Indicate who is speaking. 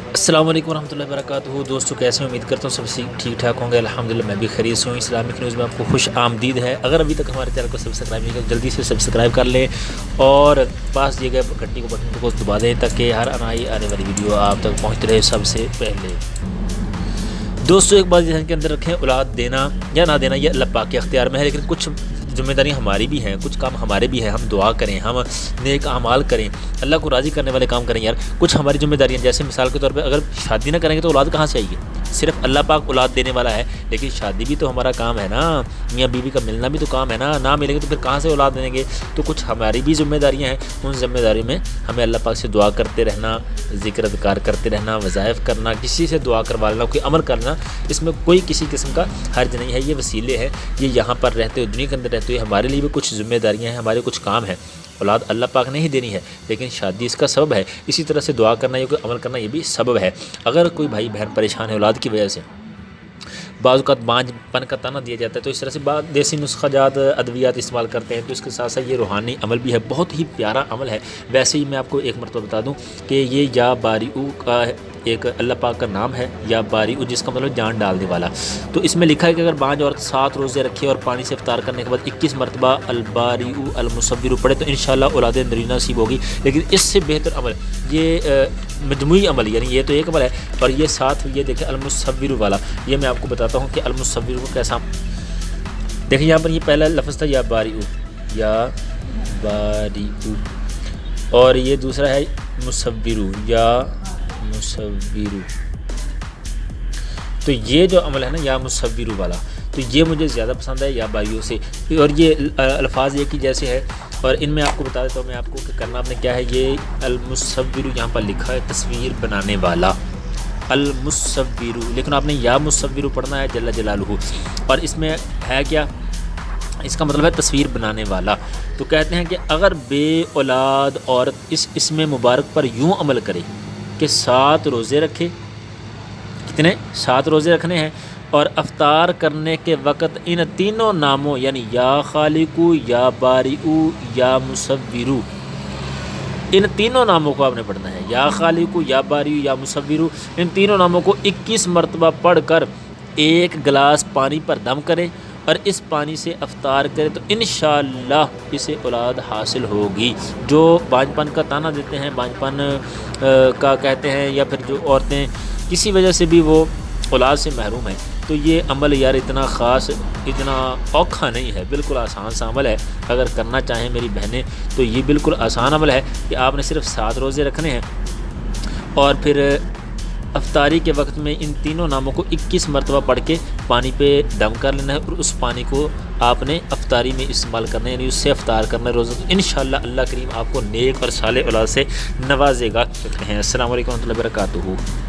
Speaker 1: السلام علیکم ورحمۃ اللہ وبرکاتہ دوستو، کیسے امید کرتا ہوں سب ٹھیک ٹھاک ہوں گے۔ الحمدللہ میں بھی خیریت سے ہوں۔ اسلامک نیوز میں آپ کو خوش آمدید ہے۔ اگر ابھی تک ہمارے چینل کو سبسکرائب نہیں کیا تو جلدی سے سبسکرائب کر لیں اور پاس دیے گئے گھنٹی کو بٹن کو دبا دیں تاکہ ہر آنے والی ویڈیو آپ تک پہنچتی رہے سب سے پہلے۔ دوستو، ایک بات ذہن کے اندر رکھیں، اولاد دینا یا نہ دینا یہ اللہ پاک کے اختیار میں ہے، لیکن کچھ ذمہ داریاں ہماری بھی ہیں، کچھ کام ہمارے بھی ہیں۔ ہم دعا کریں، ہم نیک اعمال کریں، اللہ کو راضی کرنے والے کام کریں۔ کچھ ہماری ذمہ داریاں، جیسے مثال کے طور پہ اگر شادی نہ کریں گے تو اولاد کہاں سے آئے گی؟ صرف اللہ پاک اولاد دینے والا ہے، لیکن شادی بھی تو ہمارا کام ہے نا، میاں بیوی کا ملنا بھی تو کام ہے نا۔ نہ ملیں گے تو پھر کہاں سے اولاد دیں گے؟ تو کچھ ہماری بھی ذمہ داریاں ہیں، ان ذمہ داریوں میں ہمیں اللہ پاک سے دعا کرتے رہنا، ذکر اذکار کرتے رہنا، وظائف کرنا، کسی سے دعا کروا لینا، کوئی عمل کرنا، اس میں کوئی کسی قسم کا حرج نہیں ہے۔ یہ وسیلے ہیں، یہ یہاں پر رہتے ہوئے، دنیا کے اندر رہتے ہوئے ہمارے لیے بھی کچھ ذمہ داریاں ہیں، ہمارے کچھ کام ہیں۔ اولاد اللہ پاک نے ہی دینی ہے، لیکن شادی اس کا سبب ہے۔ اسی طرح سے دعا کرنا یا کوئی عمل کرنا یہ بھی سبب ہے۔ اگر کوئی بھائی بہن پریشان ہے اولاد کی وجہ سے، بعض اوقات بانجھ پن کا تانا دیا جاتا ہے، تو اس طرح سے بعض دیسی نسخہ جات ادویات استعمال کرتے ہیں، تو اس کے ساتھ ساتھ یہ روحانی عمل بھی ہے، بہت ہی پیارا عمل ہے۔ ویسے ہی میں آپ کو ایک مرتبہ بتا دوں کہ یہ یا باریعو کا ایک اللہ پاک کا نام ہے، یا باریعو، جس کا مطلب جان ڈالنے والا۔ تو اس میں لکھا ہے کہ اگر بانجھ عورت 7 روزے رکھے اور پانی سے افطار کرنے کے بعد 21 مرتبہ الباریعو المصور پڑھے تو انشاءاللہ اولاد نرینہ نصیب ہوگی۔ لیکن اس سے بہتر عمل یہ مجموعی عمل، یعنی یہ تو ایک عمل ہے، اور یہ ساتھ یہ دیکھیں المصور والا، یہ میں آپ کو بتاتا ہوں کہ المصور کو کیسا۔ دیکھیں یہاں پر یہ پہلا لفظ تھا یا باریعو، یا باریعو، اور یہ دوسرا ہے مصور، یا مصور۔ تو یہ جو عمل ہے نا یا مصور والا، تو یہ مجھے زیادہ پسند ہے یا باریعو سے، اور یہ الفاظ ایک ہی جیسے ہے۔ اور ان میں آپ کو بتا دیتا ہوں میں آپ کو کہ کرنا آپ نے کیا ہے۔ یہ المصور یہاں پر لکھا ہے تصویر بنانے والا، المصور، لیکن آپ نے یا مصور پڑھنا ہے جل جلالہ، اور اس میں ہے کیا، اس کا مطلب ہے تصویر بنانے والا۔ تو کہتے ہیں کہ اگر بے اولاد عورت اس اسم مبارک پر یوں عمل کرے کہ 7 روزے رکھے، کتنے 7 روزے رکھنے ہیں، اور افطار کرنے کے وقت ان تینوں ناموں یعنی یا خالق، یا باریعو، یا مصور، ان تینوں ناموں کو آپ نے پڑھنا ہے، یا خالق، یا باریعو، یا مصور، ان تینوں ناموں کو 21 مرتبہ پڑھ کر ایک گلاس پانی پر دم کرے اور اس پانی سے افطار کرے تو انشاءاللہ اسے اولاد حاصل ہوگی۔ جو بانجھ پن کا تانا دیتے ہیں، بانجھ پن کا کہتے ہیں، یا پھر جو عورتیں کسی وجہ سے بھی وہ اولاد سے محروم ہیں، تو یہ عمل یار اتنا خاص، اتنا اوکھا نہیں ہے، بالکل آسان سا عمل ہے۔ اگر کرنا چاہیں میری بہنیں تو یہ بالکل آسان عمل ہے کہ آپ نے صرف 7 روزے رکھنے ہیں، اور پھر افطاری کے وقت میں ان تینوں ناموں کو 21 مرتبہ پڑھ کے پانی پہ دم کر لینا ہے، اور اس پانی کو آپ نے افطاری میں استعمال کرنا ہے، یعنی اس سے افطار کرنا ہے روزہ۔ تو انشاءاللہ اللہ کریم آپ کو نیک اور صالح اولاد سے نوازے گا۔ السلام علیکم ورحمۃ اللہ وبرکاتہ۔